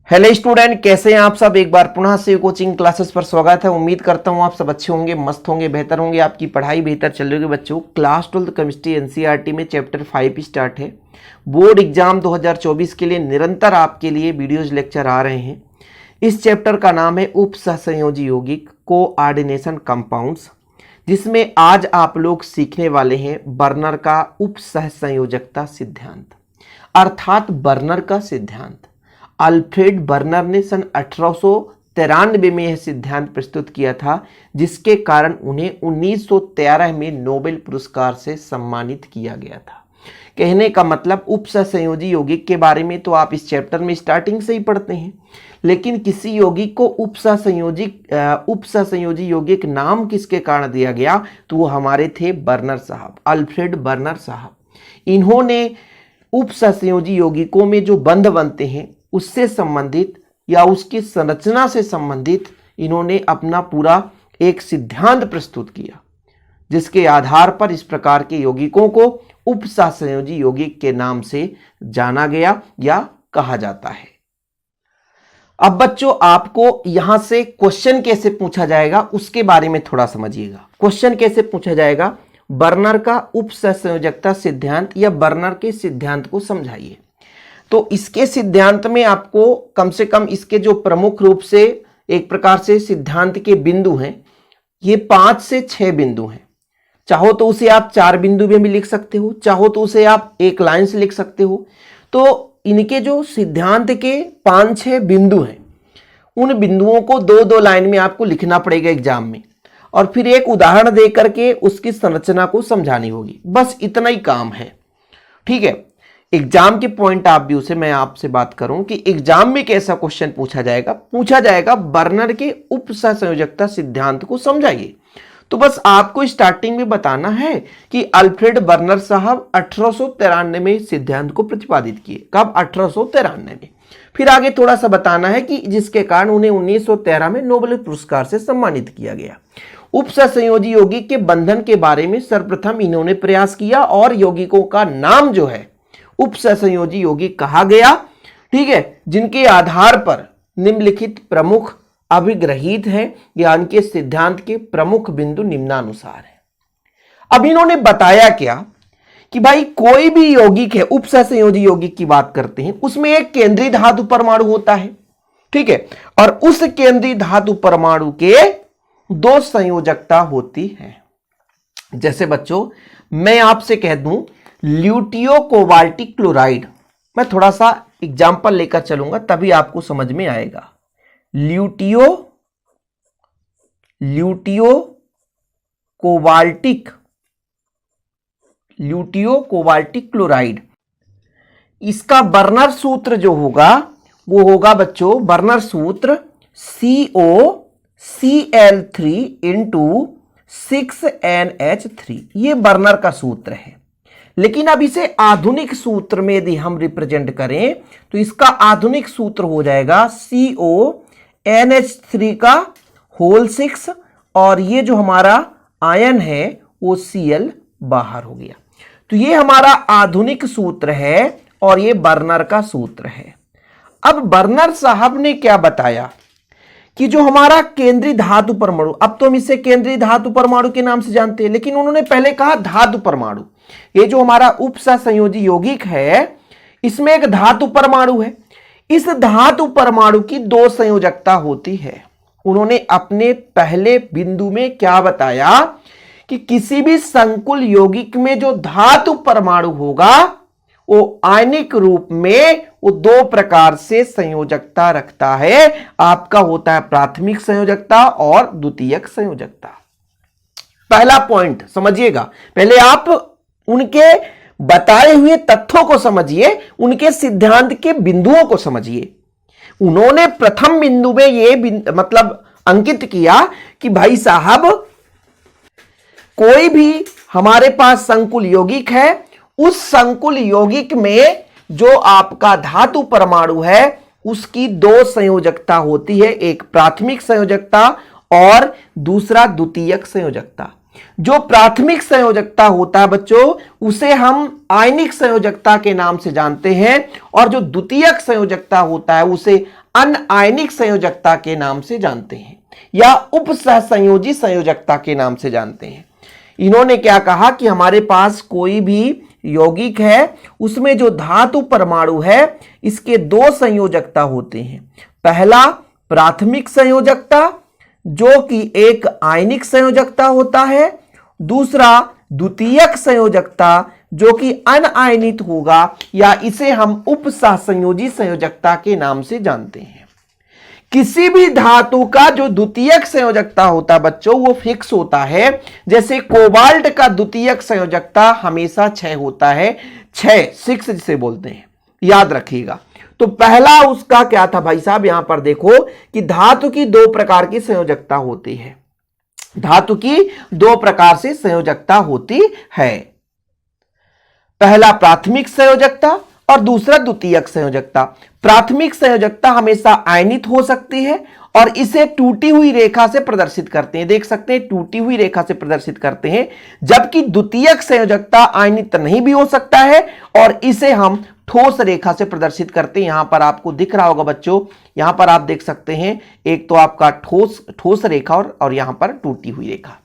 Hello student, कैसे हैं आप सब। एक बार पुनः से कोचिंग क्लासेस पर स्वागत है। उम्मीद करता हूं आप सब अच्छे होंगे, मस्त होंगे, बेहतर होंगे, आपकी पढ़ाई बेहतर चल रही होगी। बच्चों, क्लास 12 केमिस्ट्री एनसीईआरटी में चैप्टर 5 स्टार्ट है। बोर्ड एग्जाम 2024 के लिए निरंतर आपके लिए वीडियोज लेक्चर आ रहे हैं। इस चैप्टर का नाम है उप सहसंयोजी यौगिक कोऑर्डिनेशन कंपाउंड्स, जिसमें आज आप लोग सीखने वाले हैं बर्नर का उप सहसंयोजकता सिद्धांत, अर्थात बर्नर का सिद्धांत। अल्फ्रेड बर्नर ने सन 1893 में यह सिद्धांत प्रस्तुत किया था, जिसके कारण उन्हें 1913 में नोबेल पुरस्कार से सम्मानित किया गया था। कहने का मतलब उप सहसंयोजी यौगिक के बारे में तो आप इस चैप्टर में स्टार्टिंग से ही पढ़ते हैं, लेकिन किसी यौगिक को उप सहसंयोजी यौगिक नाम किसके कारण दिया गया, तो वो हमारे थे बर्नर साहब, अल्फ्रेड बर्नर साहब। इन्होंने उप सहसंयोजी यौगिकों में जो बंध बनते हैं उससे संबंधित या उसकी संरचना से संबंधित इन्होंने अपना पूरा एक सिद्धांत प्रस्तुत किया, जिसके आधार पर इस प्रकार के यौगिकों को उप सहसंयोजी यौगिक के नाम से जाना गया या कहा जाता है। अब बच्चों, आपको यहां से क्वेश्चन कैसे पूछा जाएगा उसके बारे में थोड़ा समझिएगा। क्वेश्चन कैसे पूछा जाएगा, बर्नर का उप सहसंयोजकता सिद्धांत या बर्नर के सिद्धांत को समझाइए। तो इसके सिद्धांत में आपको कम से कम इसके जो प्रमुख रूप से एक प्रकार से सिद्धांत के बिंदु हैं, ये 5 से 6 बिंदु हैं। चाहो तो उसे आप 4 बिंदु में भी लिख सकते हो, चाहो तो उसे आप एक लाइन से लिख सकते हो। तो इनके जो सिद्धांत के 5-6 बिंदु हैं, उन बिंदुओं को 2-2 लाइन में आपको लिखना पड़ेगा एग्जाम में, और फिर एक उदाहरण दे करके उसकी संरचना को समझानी होगी। बस इतना ही काम है, ठीक है। एग्जाम के पॉइंट ऑफ व्यू से मैं आपसे बात करूं कि एग्जाम में कैसा क्वेश्चन पूछा जाएगा बर्नर के उप सहसंयोजकता सिद्धांत को समझाइए। तो बस आपको स्टार्टिंग में बताना है कि अल्फ्रेड बर्नर साहब 1893 में सिद्धांत को प्रतिपादित किए। कब? 1893 में। फिर आगे थोड़ा सा बताना है कि जिसके कारण उन्हें 1913 में नोबेल पुरस्कार से सम्मानित किया गया। उप सहसंयोजी यौगिक के बंधन के बारे में सर्वप्रथम इन्होंने प्रयास किया और यौगिकों का नाम जो है उप सहसंयोजी यौगिक कहा गया, ठीक है, जिनके आधार पर निम्नलिखित प्रमुख अभिग्रहित हैं या इनके सिद्धांत के प्रमुख बिंदु निम्नानुसार हैं। अब इन्होंने बताया क्या कि भाई कोई भी यौगिक है, उप सहसंयोजी यौगिक की बात करते हैं, उसमें एक केंद्रीय धातु परमाणु होता है, ठीक है, और उस केंद्रीय धातु परमाणु के 2 संयोजकता होती है। जैसे बच्चों, मैं आपसे कह दूं ल्यूटियो कोबाल्टिक क्लोराइड, मैं थोड़ा सा एग्जाम्पल लेकर चलूंगा तभी आपको समझ में आएगा। ल्यूटियो कोबाल्टिक क्लोराइड, इसका बर्नर सूत्र जो होगा वो होगा बच्चों, बर्नर सूत्र COCl3 × 6NH3। ये बर्नर का सूत्र है। लेकिन अब इसे आधुनिक सूत्र में यदि हम रिप्रेजेंट करें तो इसका आधुनिक सूत्र हो जाएगा CONH3 और ये जो हमारा आयन है वो Cl बाहर हो गया। तो ये हमारा आधुनिक सूत्र है और ये बर्नर का सूत्र है। अब बर्नर साहब ने क्या बताया कि जो हमारा केंद्रीय धातु परमाणु, अब तो हम इसे केंद्रीय धातु परमाणु के नाम से जानते हैं, लेकिन उन्होंने पहले कहा धातु परमाणु। ये जो हमारा उप सहसंयोजी यौगिक है, इसमें एक धातु परमाणु है। इस धातु परमाणु की 2 संयोजकता होती है। उन्होंने अपने पहले बिंदु में क्या बताया कि किसी भी संकुल यौगिक में जो धातु परमाणु होगा वो आयनिक रूप में वो 2 प्रकार से संयोजकता रखता है। आपका होता है प्राथमिक संयोजकता और द्वितीयक संयोजकता। पहला पॉइंट समझिएगा, पहले आप उनके बताए हुए तथ्यों को समझिए, उनके सिद्धांत के बिंदुओं को समझिए। उन्होंने प्रथम बिंदु में ये मतलब अंकित किया कि भाई साहब, कोई भी हमारे पास संकुल यौगिक है, उस संकुल यौगिक में जो आपका धातु परमाणु है उसकी 2 संयोजकता होती है, एक प्राथमिक संयोजकता और दूसरा द्वितीयक संयोजकता। जो प्राथमिक संयोजकता होता है बच्चों, उसे हम आयनिक संयोजकता के नाम से जानते हैं, और जो द्वितीयक संयोजकता होता है उसे अनआयनिक संयोजकता के नाम से जानते हैं या उपसहसंयोजी संयोजकता के नाम से जानते हैं। इन्होंने क्या कहा कि हमारे पास कोई भी यौगिक है, उसमें जो धातु परमाणु है इसके दो संयोजकता होते हैं। पहला प्राथमिक संयोजकता जो कि एक आयनिक संयोजकता होता है, दूसरा द्वितीयक संयोजकता जो कि अनआयनित होगा या इसे हम उपसहसंयोजी संयोजकता के नाम से जानते हैं। किसी भी धातु का जो द्वितीयक संयोजकता होता बच्चों वो फिक्स होता है। जैसे कोबाल्ट का द्वितीयक संयोजकता हमेशा 6 होता है, 6 जिसे बोलते हैं, याद रखिएगा। तो पहला उसका क्या था भाई साहब, यहां पर देखो कि धातु की 2 प्रकार की संयोजकता होती है। धातु की 2 प्रकार से संयोजकता होती है, पहला प्राथमिक संयोजकता और दूसरा द्वितीयक संयोजकता। प्राथमिक संयोजकता हमेशा आयनित हो सकती है और इसे टूटी हुई रेखा से प्रदर्शित करते हैं, देख सकते हैं टूटी हुई रेखा से प्रदर्शित करते हैं। जबकि द्वितीयक संयोजकता आयनित नहीं भी हो सकता है और इसे हम ठोस रेखा से प्रदर्शित करते हैं। यहां पर आपको दिख रहा होगा बच्चों, यहां पर आप देख सकते हैं एक तो आपका ठोस रेखा और यहां पर टूटी हुई रेखा।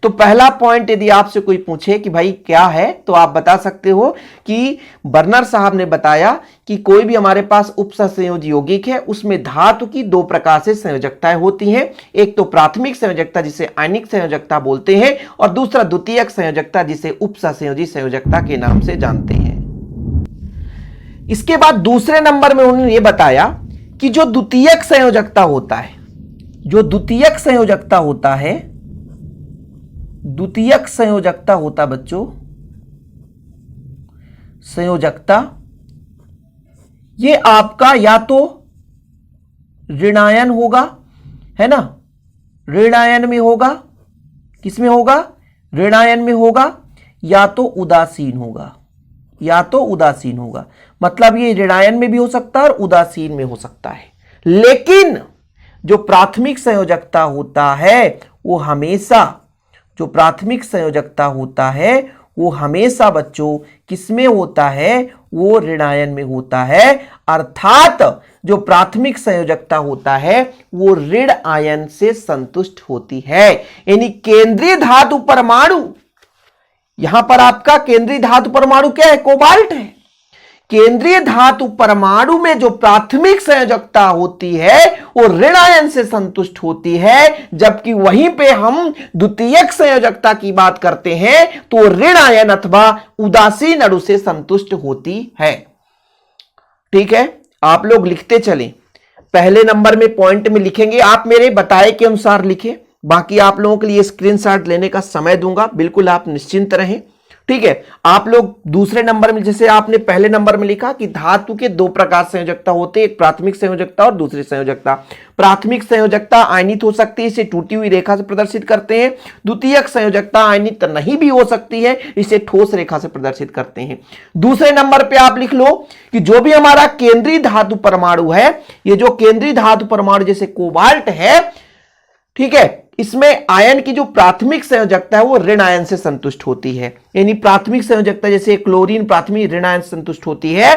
तो पहला पॉइंट यदि आपसे कोई पूछे कि भाई क्या है, तो आप बता सकते हो कि बर्नर साहब ने बताया कि कोई भी हमारे पास उपसहसंयोजी यौगिक है उसमें धातु की 2 प्रकार से संयोजकताएं होती हैं। एक तो प्राथमिक संयोजकता जिसे आयनिक संयोजकता बोलते हैं और दूसरा द्वितीयक संयोजकता जिसे उपसहसंयोजी संयोजकता के नाम से जानते हैं। इसके बाद दूसरे नंबर में उन्होंने यह बताया कि जो द्वितीयक संयोजकता होता है, जो द्वितीयक संयोजकता होता है, द्वितीयक संयोजकता होता बच्चों, संयोजकता ये आपका या तो ऋणायन होगा, है ना, ऋणायन में होगा, किसमें होगा, ऋणायन में होगा, या तो उदासीन होगा, या तो उदासीन होगा। मतलब ये ऋणायन में भी हो सकता है और उदासीन में हो सकता है। लेकिन जो प्राथमिक संयोजकता होता है वो हमेशा, जो प्राथमिक संयोजकता होता है वो हमेशा बच्चों किसमें होता है, वो ऋणायन में होता है। अर्थात जो प्राथमिक संयोजकता होता है वो ऋण आयन से संतुष्ट होती है। यानी केंद्रीय धातु परमाणु, यहां पर आपका केंद्रीय धातु परमाणु क्या है, कोबाल्ट है। केंद्रीय धातु परमाणु में जो प्राथमिक संयोजकता होती है वो ऋण आयन से संतुष्ट होती है, जबकि वहीं पे हम द्वितीयक संयोजकता की बात करते हैं तो ऋण आयन अथवा उदासीन अणु से संतुष्ट होती है। ठीक है, आप लोग लिखते चलें, पहले नंबर में पॉइंट में लिखेंगे, आप मेरे बताए के अनुसार लिखें, बाकी आप लोगों के लिए स्क्रीनशॉट लेने का समय दूंगा, बिल्कुल आप निश्चिंत रहें। ठीक है, आप लोग दूसरे नंबर में, जैसे आपने पहले नंबर में लिखा कि धातु के 2 प्रकार संयोजकता होते हैं, एक प्राथमिक संयोजकता और दूसरी संयोजकता। प्राथमिक संयोजकता आयनित हो सकती है, इसे टूटी हुई रेखा से प्रदर्शित करते हैं। द्वितीयक संयोजकता आयनित नहीं भी हो सकती है, इसे ठोस रेखा से प्रदर्शित करते हैं। दूसरे नंबर पे आप लिख लो कि जो भी हमारा केंद्रीय धातु परमाणु है, ये जो केंद्रीय धातु परमाणु जैसे कोबाल्ट है, ठीक है, इसमें आयन की जो प्राथमिक संयोजकता है वो ऋण आयन से संतुष्ट होती है। यानी प्राथमिक संयोजकता जैसे क्लोरीन प्राथमिक ऋण आयन से संतुष्ट होती है।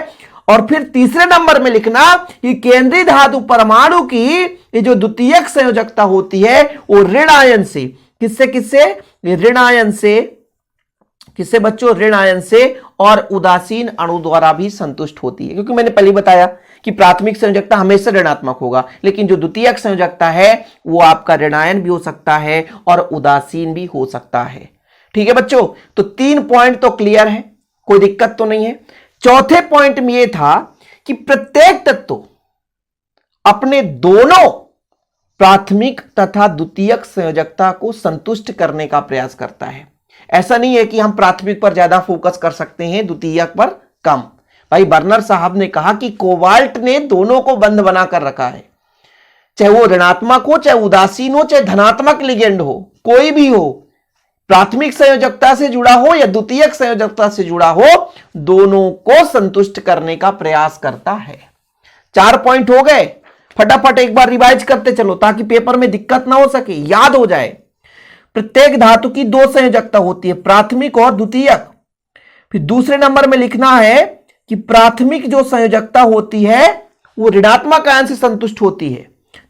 और फिर तीसरे नंबर में लिखना कि केंद्रीय धातु परमाणु की ये जो द्वितीयक संयोजकता होती है वो ऋण आयन से, किससे किससे, ऋण आयन से, किससे बच्चों, ऋण आयन से और उदासीन अणु द्वारा भी संतुष्ट होती है। क्योंकि मैंने पहले बताया कि प्राथमिक संयोजकता हमेशा ऋणात्मक होगा, लेकिन जो द्वितीयक संयोजकता है वो आपका ऋणायन भी हो सकता है और उदासीन भी हो सकता है। ठीक है बच्चों, तो 3 पॉइंट तो क्लियर है, कोई दिक्कत तो नहीं है। चौथे पॉइंट में यह था कि प्रत्येक तत्व अपने दोनों प्राथमिक तथा द्वितीयक संयोजकता को संतुष्ट करने का प्रयास करता है। ऐसा नहीं है कि हम प्राथमिक पर ज्यादा फोकस कर सकते हैं, द्वितीयक पर कम। भाई बर्नर साहब ने कहा कि कोबाल्ट ने दोनों को बंद बनाकर रखा है, चाहे वो ऋणात्मक हो, चाहे उदासीन हो, चाहे धनात्मक लिगेंड हो, कोई भी हो, प्राथमिक संयोजकता से जुड़ा हो या द्वितीयक संयोजकता से जुड़ा हो, दोनों को संतुष्ट करने का प्रयास करता है। 4 पॉइंट हो गए, फटाफट एक बार रिवाइज करते चलो ताकि पेपर में दिक्कत ना हो सके, याद हो जाए। प्रत्येक धातु की 2 संयोजकता होती है, प्राथमिक और द्वितीयक। फिर दूसरे नंबर में लिखना है कि प्राथमिक जो संयोजकता होती है वो ऋणात्मक आयन से संतुष्ट होती है।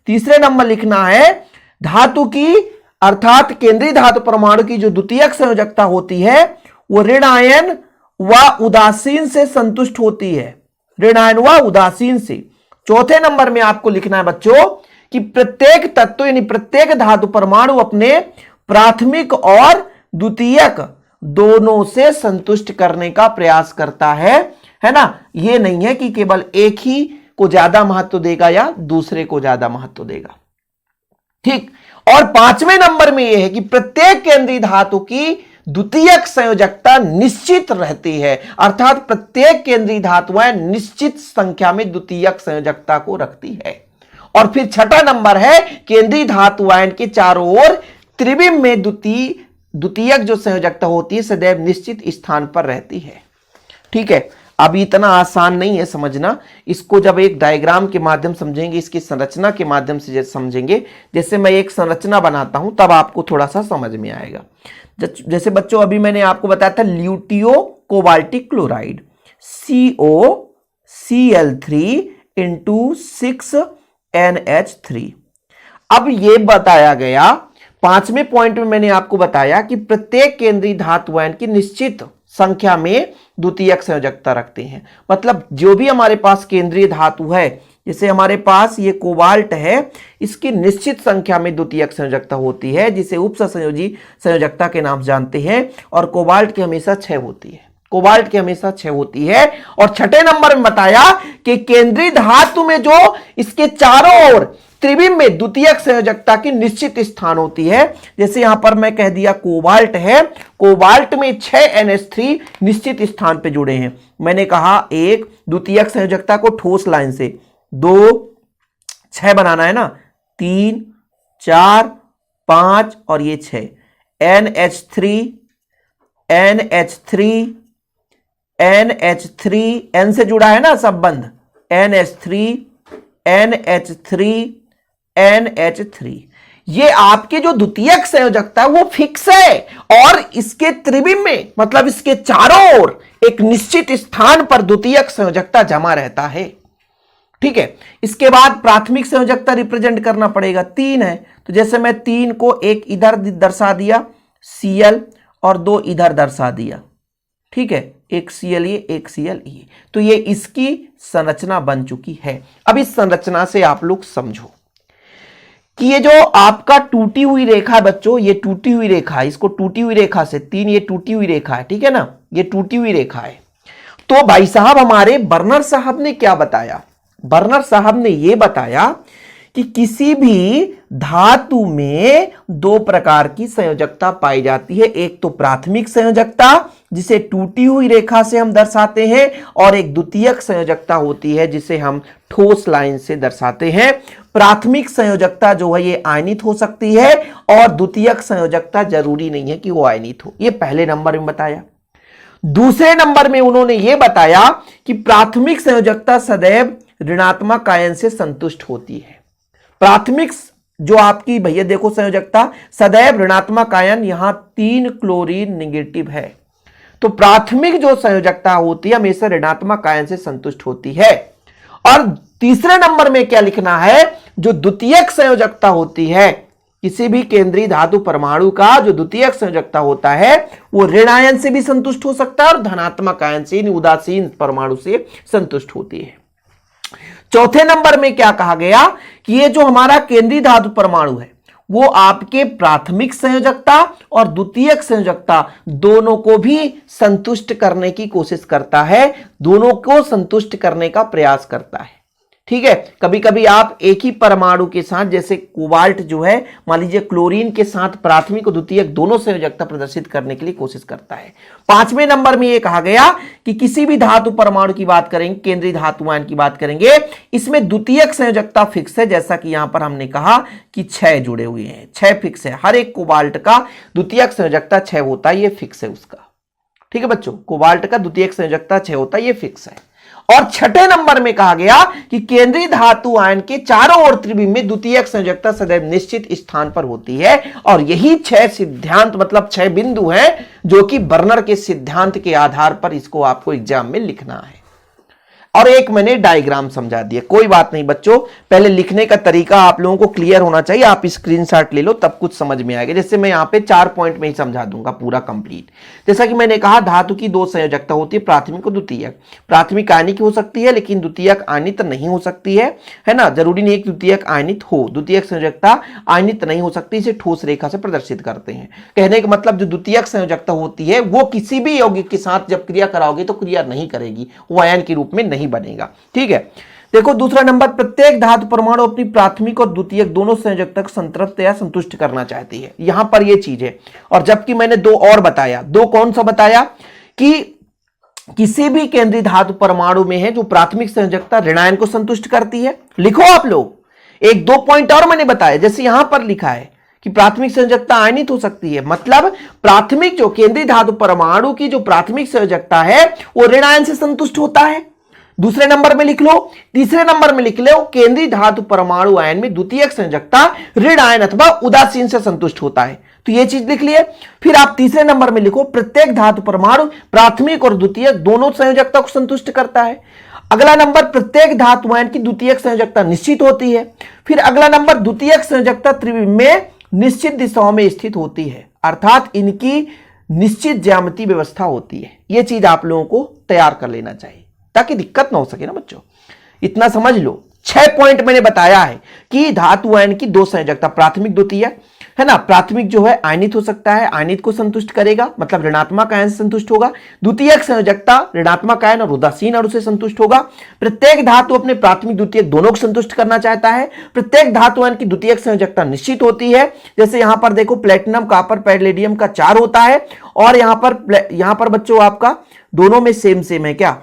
तीसरे नंबर लिखना है धातु की अर्थात केंद्रीय धातु परमाणु की जो द्वितीयक संयोजकता होती है वो ऋण आयन व उदासीन से संतुष्ट होती है, ऋण आयन व उदासीन से। चौथे नंबर में आपको लिखना है बच्चों कि प्रत्येक तत्व यानी प्रत्येक धातु परमाणु अपने प्राथमिक और द्वितीयक दोनों से संतुष्ट करने का प्रयास करता है ना। यह नहीं है कि केवल एक ही को ज्यादा महत्व देगा या दूसरे को ज्यादा महत्व देगा। ठीक। और पांचवें नंबर में यह है कि प्रत्येक केंद्रीय धातु की द्वितीयक संयोजकता निश्चित रहती है, अर्थात प्रत्येक केंद्रीय धातुएं निश्चित संख्या में द्वितीयक संयोजकता को रखती है। और फिर छठा नंबर है केंद्रीय धातु आयन के चारों ओर त्रिविम में द्वितीयक जो संयोजकता होती है सदैव निश्चित स्थान पर रहती है। ठीक है। अब इतना आसान नहीं है समझना, इसको जब एक डायग्राम के माध्यम समझेंगे, इसकी संरचना के माध्यम से समझेंगे, जैसे मैं एक संरचना बनाता हूं तब आपको थोड़ा सा समझ में आएगा। जैसे बच्चों अभी मैंने आपको बताया था ल्यूटियो cobaltic chloride COCl3 into 6NH3। अब ये बताया गया पांचवें पॉइंट में मैंने आपको बताया कि प्रत्येक केंद्रीय धातु आयन की निश्चित संख्या में द्वितीयक संयोजकता रखते हैं। मतलब जो भी हमारे पास केंद्रीय धातु है, जैसे हमारे पास ये कोबाल्ट है, इसकी निश्चित संख्या में द्वितीयक संयोजकता होती है जिसे उपसंयोजी संयोजकता के नाम जानते हैं। और कोबाल्ट की हमेशा 6 होती है, कोबाल्ट की हमेशा 6 होती है। और छठे नंबर में बताया कि केंद्रीय धातु में जो इसके चारों ओर त्रिविम में द्वितीयक संयोजकता की निश्चित स्थान होती है। जैसे यहां पर मैं कह दिया कोबाल्ट है, कोबाल्ट में 6 NH3 निश्चित स्थान पे जुड़े हैं। मैंने कहा एक द्वितीयक संयोजकता को ठोस लाइन से 2 6 बनाना है ना, 3 4 5 और ये 6 NH3 N से जुड़ा है ना संबंध, NH3 ये आपके जो द्वितीयक संयोजकता है वो फिक्स है और इसके त्रिविम में मतलब इसके चारों ओर एक निश्चित स्थान पर द्वितीयक संयोजकता जमा रहता है। ठीक है। इसके बाद प्राथमिक संयोजकता रिप्रेजेंट करना पड़ेगा, 3 है तो जैसे मैं 3 को एक इधर दर्शा दिया Cl और 2 इधर दर्शा दिया। ठीक है, एक Cl ये एक Cl ये, तो ये इसकी संरचना बन चुकी है। अब इस संरचना से आप लोग समझो कि ये जो आपका टूटी हुई रेखा है बच्चों, ये टूटी हुई रेखा है, इसको टूटी हुई रेखा से 3 ये टूटी हुई रेखा है। ठीक है ना, ये टूटी हुई रेखा है। तो भाई साहब हमारे बर्नर साहब ने क्या बताया, बर्नर साहब ने ये बताया कि किसी भी धातु में 2 प्रकार की संयोजकता पाई जाती है। एक तो प्राथमिक संयोजकता जिसे टूटी हुई रेखा से हम दर्शाते हैं, और एक द्वितीयक संयोजकता होती है जिसे हम ठोस लाइन से दर्शाते हैं। प्राथमिक संयोजकता जो है ये आयनित हो सकती है और द्वितीयक संयोजकता जरूरी नहीं है कि वो आयनित हो। ये पहले नंबर में बताया। दूसरे नंबर में उन्होंने ये बताया कि प्राथमिक संयोजकता सदैव ऋणात्मक आयन से संतुष्ट होती है। प्राथमिक जो आपकी भैया देखो संयोजकता सदैव ऋणात्मक आयन, यहां 3 क्लोरीन नेगेटिव है, तो प्राथमिक जो संयोजकता होती है हमेशा ऋणात्मक आयन से संतुष्ट होती है। और तीसरे नंबर में क्या लिखना है, जो द्वितीयक संयोजकता होती है किसी भी केंद्रीय धातु परमाणु का जो द्वितीयक संयोजकता होता है वो ऋण आयन से भी संतुष्ट हो सकता है और धनात्मक आयन से उदासीन परमाणु से संतुष्ट होती है। चौथे नंबर में क्या कहा गया कि ये जो हमारा केंद्रीय धातु परमाणु है वो आपके प्राथमिक संयोजकता और द्वितीयक संयोजकता दोनों को भी संतुष्ट करने की कोशिश करता है, दोनों को संतुष्ट करने का प्रयास करता है। ठीक है, कभी कभी आप एक ही परमाणु के साथ जैसे कोबाल्ट जो है मान लीजिए क्लोरीन के साथ प्राथमिक और द्वितीयक दोनों संयोजकता प्रदर्शित करने के लिए कोशिश करता है। 5वें नंबर में यह कहा गया कि किसी भी धातु परमाणु की बात करेंगे, केंद्रीय धातु आयन की बात करेंगे, इसमें द्वितीयक संयोजकता फिक्स है। जैसा कि यहां पर हमने कहा कि 6 जुड़े हुए हैं, 6 फिक्स है। हर एक कोबाल्ट का द्वितीयक संयोजकता 6 होता है, ये फिक्स है उसका। ठीक है बच्चों, कोबाल्ट का द्वितीयक संयोजकता 6 होता है, ये फिक्स है। और 6ठे नंबर में कहा गया कि केंद्रीय धातु आयन के चारों ओर त्रिविम में द्वितीयक संयोजकता सदैव निश्चित स्थान पर होती है। और यही 6 सिद्धांत मतलब 6 बिंदु हैं जो कि बर्नर के सिद्धांत के आधार पर इसको आपको एग्जाम में लिखना है। और एक मैंने डायग्राम समझा दिया। कोई बात नहीं बच्चों, पहले लिखने का तरीका आप लोगों को क्लियर होना चाहिए। आप स्क्रीनशॉट ले लो तब कुछ समझ में आएगा। जैसे मैं यहाँ पे 4 पॉइंट में ही समझा दूंगा पूरा कंप्लीट। जैसा कि मैंने कहा धातु की 2 संयोजकता होती है, प्राथमिक और द्वितीयक। प्राथमिक आयनिक हो सकती है लेकिन द्वितीयक आयनित नहीं हो सकती है ना। जरूरी नहीं है कि द्वितीयक आयनित हो, द्वितीयक संयोजकता आयनित नहीं हो सकती। इसे ठोस रेखा से प्रदर्शित करते हैं। कहने का मतलब जो द्वितीयक संयोजकता होती है वो किसी भी यौगिक के साथ जब क्रिया कराओगे तो क्रिया नहीं करेगी, वो आयन के रूप में नहीं बनेगा। ठीक है, देखो दूसरा नंबर, प्रत्येक धातु परमाणु अपनी प्राथमिक और द्वितीयक दोनों संयोजकता को संतृप्त या संतुष्ट करना चाहती है। यहां पर यह चीज है। और जबकि मैंने 2 और बताया, 2 कौन सा बताया कि किसी भी केंद्रीय धातु परमाणु में है जो प्राथमिक संयोजकता ऋणायन को संतुष्ट करती है। लिखो आप लोग, 1-2 पॉइंट और मैंने बताया। जैसे यहां पर लिखा है कि प्राथमिक संयोजकता आयनित हो सकती है, मतलब प्राथमिक जो केंद्रीय धातु परमाणु की जो प्राथमिक संयोजकता है वो ऋण आयन से संतुष्ट होता है। दूसरे नंबर में लिख लो, तीसरे नंबर में लिख लो, केंद्रीय धातु परमाणु आयन में द्वितीयक संयोजकता ऋण आयन अथवा उदासीन से संतुष्ट होता है। तो ये चीज लिख लिए। फिर आप तीसरे नंबर में लिखो, प्रत्येक धातु परमाणु प्राथमिक और द्वितीयक दोनों संयोजकता को संतुष्ट करता है। अगला नंबर, प्रत्येक धातु आयन की द्वितीयक संयोजकता निश्चित होती है। फिर अगला नंबर, द्वितीयक संयोजकता त्रिविम में निश्चित दिशाओं में स्थित होती है, अर्थात इनकी निश्चित ज्यामितीय व्यवस्था होती है। यह चीज आप लोगों को तैयार कर लेना चाहिए ताकि दिक्कत ना हो सके ना बच्चों। इतना समझ लो। 6 पॉइंट मैंने बताया है कि धातु आयन की 2 संयोजकता, प्राथमिक द्वितीयक है ना। प्राथमिक जो है आयनित हो सकता है, आयनित को संतुष्ट करेगा, मतलब ऋणात्मक आयन से संतुष्ट होगा। द्वितीयक संयोजकता ऋणात्मक आयन और उदासीन अणु से संतुष्ट होगा। प्रत्येक धातु अपने प्राथमिक द्वितीयक दोनों को संतुष्ट करना चाहता है। प्रत्येक धातु आयन की द्वितीयक संयोजकता निश्चित होती है। जैसे यहां पर देखो, प्लेटिनम कॉपर पैलेडियम का 4 होता है और यहां पर बच्चों आपका दोनों में सेम है क्या।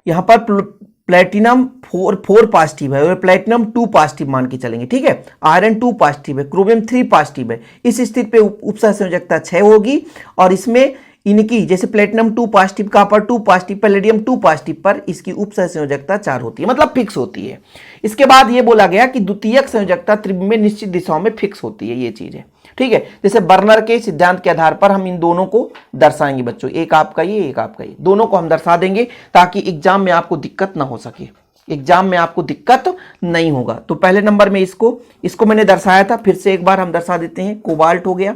यहां पर प्लेटिनम 4 पॉजिटिव है और प्लेटिनम 2 पॉजिटिव मान के चलेंगे। ठीक है, आयरन 2 पॉजिटिव है, क्रोमियम 3 पॉजिटिव है। इस स्थिति पे उपसह संयोजकता 6 होगी और इसमें इनकी जैसे platinum 2 positive, copper 2 positive, palladium 2 positive पर इसकी उपसह संयोजकता 4 होती है, मतलब फिक्स होती है। इसके बाद ये बोला गया कि द्वितीयक संयोजकता त्रिविम में निश्चित दिशाओं में फिक्स होती है, ये चीज है। ठीक है, जैसे बर्नर के सिद्धांत के आधार पर हम इन दोनों को दर्शाएंगे बच्चों, एक आपका ये, एक आपका ये, दोनों को हम दर्शा देंगे ताकि एग्जाम में आपको दिक्कत ना हो सके, एग्जाम में आपको दिक्कत नहीं होगा। तो पहले नंबर में इसको मैंने दर्शाया था, फिर से एक बार हम दर्शा देते हैं। कोबाल्ट हो गया,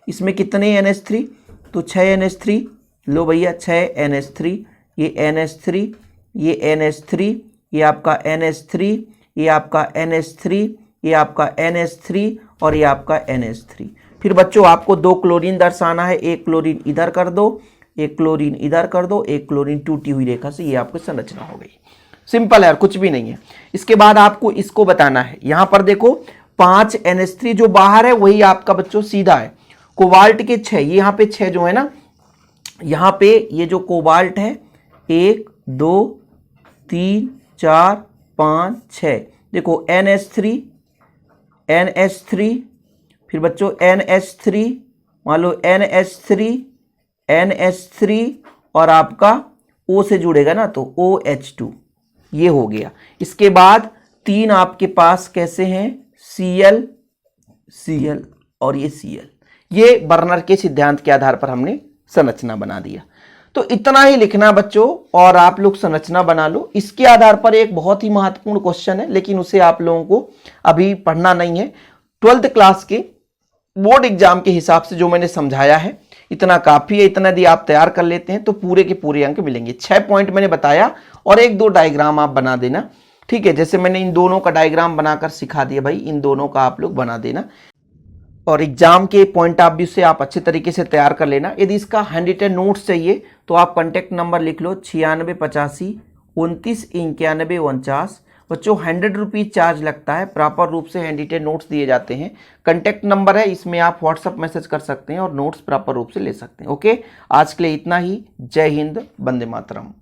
इसमें कितने NH3, तो 6 NH3, लो भैया 6 NH3, ये NH3, ये NH3, ये आपका NH3, ये आपका NH3, ये आपका NH3 और ये आपका NH3। फिर बच्चों आपको 2 क्लोरीन दर्शाना है, एक क्लोरीन इधर कर दो, एक क्लोरीन इधर कर दो, एक क्लोरीन टूटी हुई रेखा से, ये आपको संरचना हो गई। सिंपल है, कुछ भी नहीं है। इसके बाद आपको इसको बताना है। यहां पर देखो 5 NH3 जो बाहर है वही आपका बच्चों सीधा है। कोबाल्ट के 6, ये यहाँ पे 6 जो है ना, यहाँ पे ये जो कोबाल्ट है 1 2 3 4 5 6, देखो NH3, फिर बच्चों NH3, मान लो NH3 और आपका O से जुड़ेगा ना तो OH2, ये हो गया। इसके बाद 3 आपके पास कैसे हैं, Cl और ये Cl। ये बर्नर के सिद्धांत के आधार पर हमने संरचना बना दिया। तो इतना ही लिखना बच्चों और आप लोग संरचना बना लो। इसके आधार पर एक बहुत ही महत्वपूर्ण क्वेश्चन है, लेकिन उसे आप लोगों को अभी पढ़ना नहीं है। 12th क्लास के बोर्ड एग्जाम के हिसाब से जो मैंने समझाया है इतना काफी है। इतना यदि आप तैयार कर लेते हैं तो पूरे के पूरे अंक मिलेंगे। 6 पॉइंट मैंने बताया और 1-2 डायग्राम आप बना देना। ठीक है, जैसे मैंने इन दोनों का डायग्राम बनाकर सिखा दिया भाई, इन दोनों का आप लोग बना देना और एग्जाम के पॉइंट ऑफ व्यू से आप अच्छे तरीके से तैयार कर लेना। यदि इसका हैंड रिटन नोट्स चाहिए तो आप कॉन्टैक्ट नंबर लिख लो 9685 29 91 49। बच्चों 100 रुपीज चार्ज लगता है, प्रॉपर रूप से हैंड रिटन नोट्स दिए जाते हैं। कॉन्टैक्ट नंबर है, इसमें आप व्हाट्सअप मैसेज कर सकते हैं और नोट्स प्रॉपर रूप से ले सकते हैं। ओके, आज के लिए इतना ही। जय हिंद, वंदे मातरम।